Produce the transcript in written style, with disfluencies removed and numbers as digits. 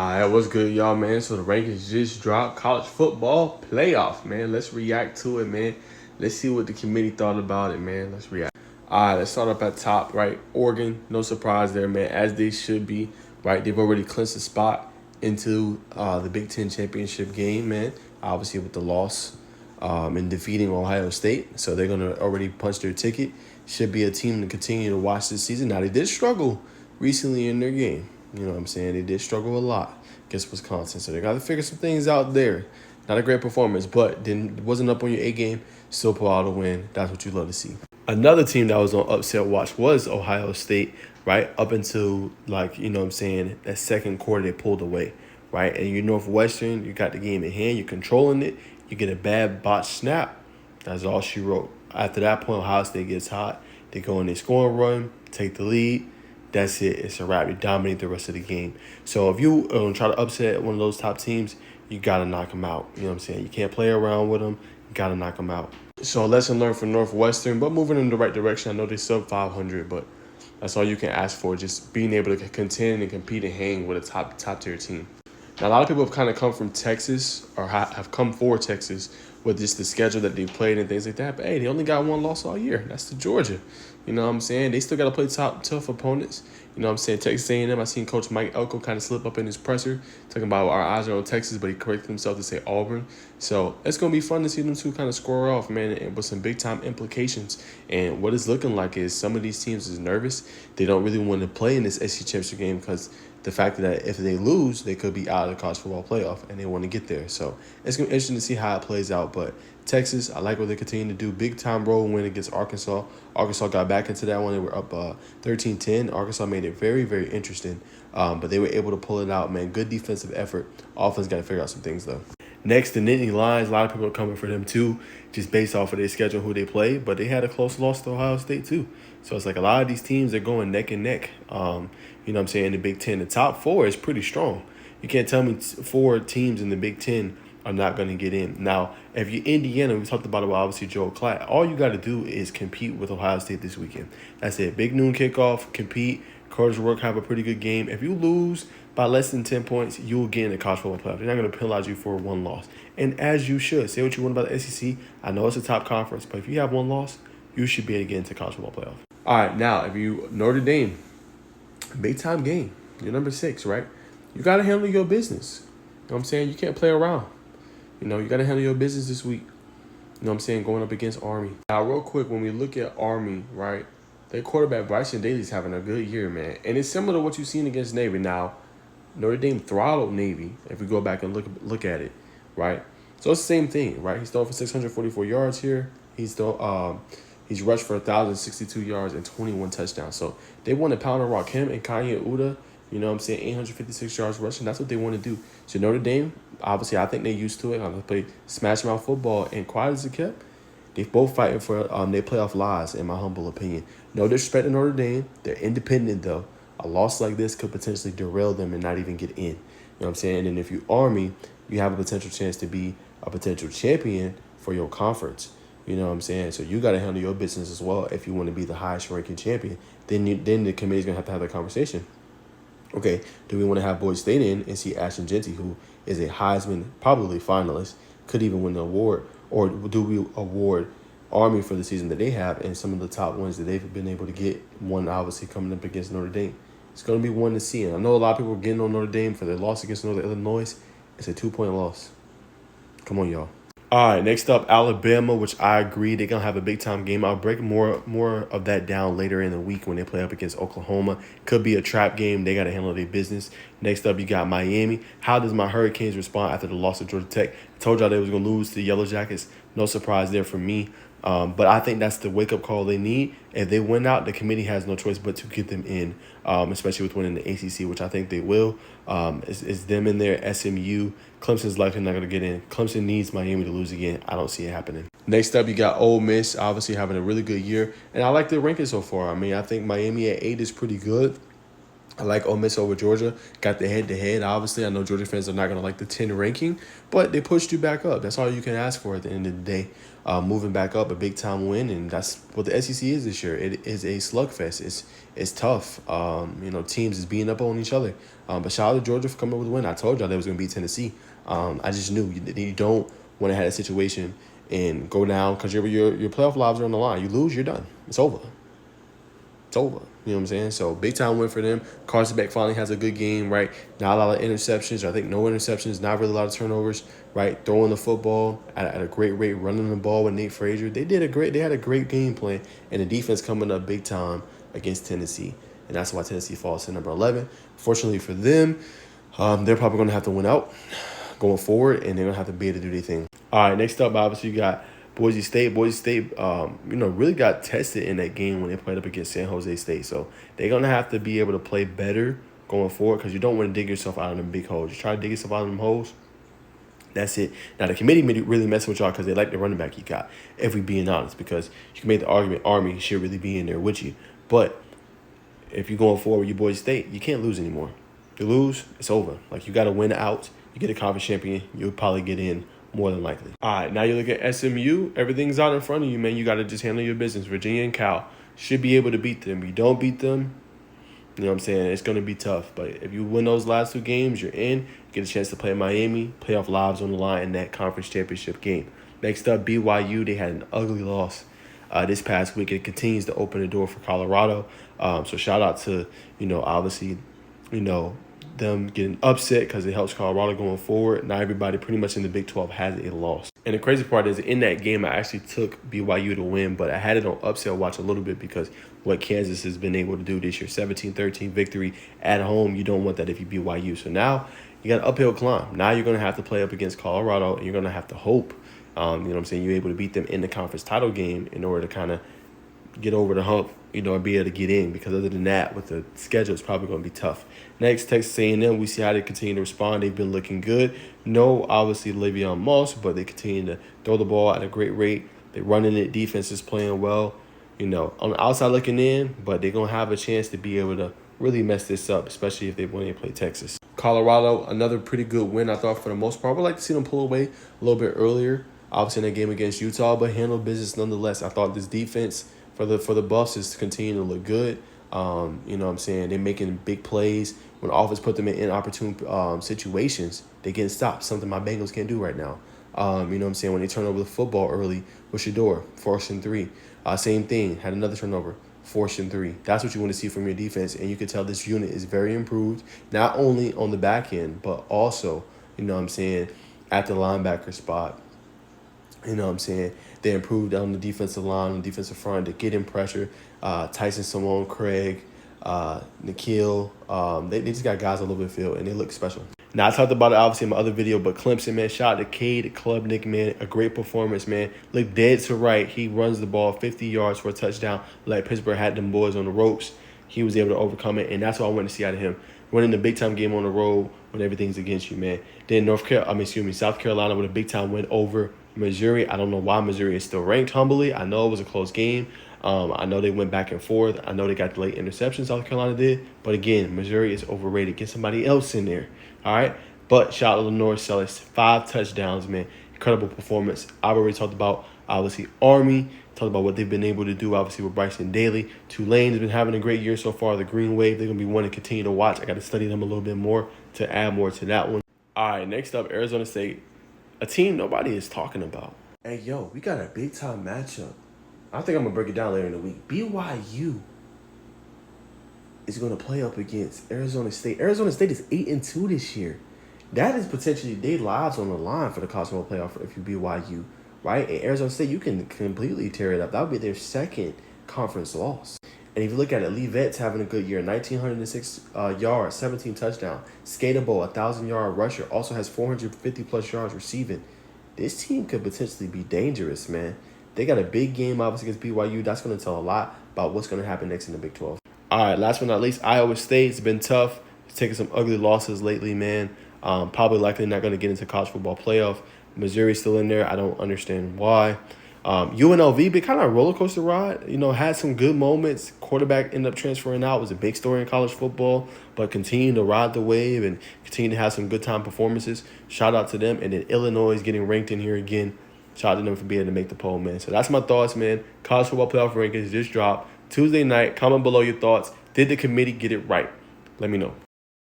Alright, what's good, y'all, man? So the rankings just dropped. College football playoff, man. Let's react to it, man. Let's see what the committee thought about it, man. Let's react. Alright, let's start up at top, right? Oregon, no surprise there, man, as they should be, right? They've already clinched a spot into the Big Ten championship game, man. Obviously with the loss and defeating Ohio State. So they're going to already punch their ticket. Should be a team to continue to watch this season. Now, they did struggle recently in their game. You know what I'm saying? They did struggle a lot against Wisconsin. So they got to figure some things out there. Not a great performance, but wasn't up on your A game. Still pull out a win. That's what you love to see. Another team that was on upset watch was Ohio State, right? Up until, like, you know what I'm saying, that second quarter they pulled away, right? And you're Northwestern. You got the game in hand. You're controlling it. You get a bad botch snap. That's all she wrote. After that point, Ohio State gets hot. They go in their scoring run, take the lead. That's it. It's a wrap. You dominate the rest of the game. So if you try to upset one of those top teams, you got to knock them out. You know what I'm saying? You can't play around with them. You got to knock them out. So a lesson learned from Northwestern, but moving in the right direction. I know they're sub 500, but that's all you can ask for, just being able to contend and compete and hang with a top tier team. Now, a lot of people have kind of come from Texas or have come for Texas with just the schedule that they've played and things like that. But, hey, they only got one loss all year. That's to Georgia. You know what I'm saying? They still got to play tough opponents. You know what I'm saying? Texas A&M, I seen Coach Mike Elko kind of slip up in his presser, talking about our eyes are on Texas, but he corrected himself to say Auburn. So it's going to be fun to see them two kind of score off, man, and with some big-time implications. And what it's looking like is some of these teams is nervous. They don't really want to play in this SEC championship game because the fact that if they lose, they could be out of the college football playoff, and they want to get there. So it's going to be interesting to see how it plays out. But Texas, I like what they continue to do. Big-time road win against Arkansas. Arkansas got back into that one. They were up 13-10. Arkansas made it very, very interesting, but they were able to pull it out, man. Good defensive effort. Offense got to figure out some things, though. Next, the Nittany Lions, a lot of people are coming for them, too, just based off of their schedule, who they play. But they had a close loss to Ohio State, too. So it's like a lot of these teams are going neck and neck. You know what I'm saying? In the Big Ten, the top four is pretty strong. You can't tell me four teams in the Big Ten are not going to get in. Now, if you're Indiana, we talked about it with obviously Joel Klatt, all you got to do is compete with Ohio State this weekend. That's it. Big noon kickoff, compete. Courage work, have a pretty good game. If you lose by less than 10 points, you will get in the college football playoff. They're not going to penalize you for one loss. And as you should. Say what you want about the SEC. I know it's a top conference, but if you have one loss, you should be able to get into college football playoff. All right, now, if you Notre Dame, big-time game. You're number 6, right? You got to handle your business. You know what I'm saying? You can't play around. You know, you got to handle your business this week. You know what I'm saying? Going up against Army. Now, real quick, when we look at Army, right, their quarterback, Bryson Daly's having a good year, man. And it's similar to what you've seen against Navy. Now, Notre Dame throttled Navy, if we go back and look at it, right? So it's the same thing, right? He's thrown for 644 yards here. He's rushed for 1,062 yards and 21 touchdowns. So they want to pound and rock him and Kanye Uda. You know what I'm saying? 856 yards rushing. That's what they want to do. So Notre Dame, obviously, I think they're used to it. I'm going to play smash mouth football. And quiet as it kept, they both fighting for their playoff lives, in my humble opinion. No disrespect to Notre Dame. They're independent, though. A loss like this could potentially derail them and not even get in. You know what I'm saying? And if you Army, you have a potential chance to be a potential champion for your conference. You know what I'm saying? So you got to handle your business as well if you want to be the highest ranking champion. Then the committee's going to have that conversation. Okay, do we want to have Boyd State in and see Ashton Jeanty, who is a Heisman probably finalist, could even win the award? Or do we award Army for the season that they have and some of the top ones that they've been able to get, one obviously coming up against Notre Dame? It's going to be one to see. And I know a lot of people are getting on Notre Dame for their loss against Northern Illinois. It's a 2-point loss. Come on, y'all. All right, next up, Alabama, which I agree they're going to have a big-time game. I'll break more of that down later in the week when they play up against Oklahoma. Could be a trap game. They got to handle their business. Next up, you got Miami. How does my Hurricanes respond after the loss of Georgia Tech? I told y'all they was going to lose to the Yellow Jackets. No surprise there for me. But I think that's the wake-up call they need. If they win out, the committee has no choice but to get them in, especially with winning the ACC, which I think they will. It's them in there, SMU. Clemson's likely not going to get in. Clemson needs Miami to lose again. I don't see it happening. Next up, you got Ole Miss, obviously having a really good year. And I like their ranking so far. I mean, I think Miami at 8 is pretty good. I like Ole Miss over Georgia. Got the head-to-head. Obviously, I know Georgia fans are not going to like the 10 ranking, but they pushed you back up. That's all you can ask for at the end of the day. Moving back up, a big-time win, and that's what the SEC is this year. It is a slugfest. It's tough. Teams is beating up on each other. But shout out to Georgia for coming up with a win. I told y'all they was going to beat Tennessee. I just knew you don't want to have a situation and go down because your playoff lives are on the line. You lose, you're done. It's over. It's over. You know what I'm saying? So big time win for them. Carson Beck finally has a good game, right? Not a lot of interceptions. I think no interceptions, not really a lot of turnovers, right? Throwing the football at a great rate, running the ball with Nate Frazier. They had a great game plan, and the defense coming up big time against Tennessee. And that's why Tennessee falls to number 11. Fortunately for them, they're probably going to have to win out going forward, and they're going to have to be able to do their thing. All right, next up, obviously, you got Boise State. Boise State, really got tested in that game when they played up against San Jose State. So they're going to have to be able to play better going forward because you don't want to dig yourself out of them big holes. You try to dig yourself out of them holes, that's it. Now, the committee really messing with y'all because they like the running back you got, if we being honest, because you can make the argument Army should really be in there with you. But if you're going forward with your Boise State, you can't lose anymore. You lose, it's over. Like, you got to win out. You get a conference champion, you'll probably get in more than likely. All right, now you look at SMU. Everything's out in front of you, man. You got to just handle your business. Virginia and Cal should be able to beat them. You don't beat them, you know what I'm saying? It's going to be tough. But if you win those last 2 games, you're in. You get a chance to play Miami, playoff lives on the line in that conference championship game. Next up, BYU. They had an ugly loss this past week. It continues to open the door for Colorado. So shout out to, obviously, them getting upset because it helps Colorado going forward. Now everybody pretty much in the Big 12 has a loss. And the crazy part is in that game, I actually took BYU to win, but I had it on upsell watch a little bit because what Kansas has been able to do this year, 17-13 victory at home, you don't want that if you BYU. So now you got an uphill climb. Now you're going to have to play up against Colorado, and you're going to have to hope, you're able to beat them in the conference title game in order to kind of get over the hump, and be able to get in, because other than that, with the schedule, it's probably going to be tough. Next, Texas A&M, we see how they continue to respond. They've been looking good. No, obviously, Le'Veon Moss, but they continue to throw the ball at a great rate. They're running it. Defense is playing well, on the outside looking in, but they're going to have a chance to be able to really mess this up, especially if they when they play Texas. Colorado, another pretty good win, I thought, for the most part. I would like to see them pull away a little bit earlier, obviously, in that game against Utah, but handle business nonetheless. I thought this defense for the Buffs is continuing to look good. They're making big plays. When offense put them in inopportune situations, they get stopped, something my Bengals can't do right now. When they turn over the football early with Shador, 4th and 3. Same thing, had another turnover, 4th and 3. That's what you want to see from your defense, and you can tell this unit is very improved, not only on the back end, but also, at the linebacker spot. They improved on the defensive line, on the defensive front to get in pressure. Tyson Simone, Craig, Nikhil. They just got guys all over the field, and they look special. Now, I talked about it, obviously, in my other video, but Clemson, man, shout out to Cade Klubnik, man. A great performance, man. Look dead to right. He runs the ball 50 yards for a touchdown. Like Pittsburgh had them boys on the ropes. He was able to overcome it, and that's what I wanted to see out of him. Winning the big-time game on the road when everything's against you, man. Then South Carolina with a big-time win over Missouri. I don't know why Missouri is still ranked humbly. I know it was a close game. I know they went back and forth. I know they got the late interceptions South Carolina did. But again, Missouri is overrated. Get somebody else in there. All right? But shout out to Lenore Sellis. 5 touchdowns, man. Incredible performance. I've already talked about, obviously, Army. Talked about what they've been able to do, obviously, with Bryson Daly. Tulane has been having a great year so far. The Green Wave, they're going to be one to continue to watch. I got to study them a little bit more to add more to that one. All right, next up, Arizona State. A team nobody is talking about. Hey, yo, we got a big-time matchup. I think I'm going to break it down later in the week. BYU is going to play up against Arizona State. Arizona State is 8-2 this year. That is potentially their lives on the line for the College Football Playoff if you BYU, right? And Arizona State, you can completely tear it up. That would be their second conference loss. And if you look at it, Lee Vet's having a good year. 1,906 yards, 17 touchdowns. Skatable, 1,000-yard rusher, also has 450-plus yards receiving. This team could potentially be dangerous, man. They got a big game, obviously, against BYU. That's going to tell a lot about what's going to happen next in the Big 12. All right, last but not least, Iowa State's been tough. It's taking some ugly losses lately, man. Probably likely not going to get into college football playoff. Missouri's still in there. I don't understand why. UNLV been kind of a roller coaster ride. Had some good moments. Quarterback ended up transferring out. It was a big story in college football, but continuing to ride the wave and continue to have some good time performances. Shout out to them. And then Illinois is getting ranked in here again. Shout out to them for being able to make the poll, man. So that's my thoughts, man. College football playoff rankings just dropped Tuesday night. Comment below your thoughts. Did the committee get it right? Let me know.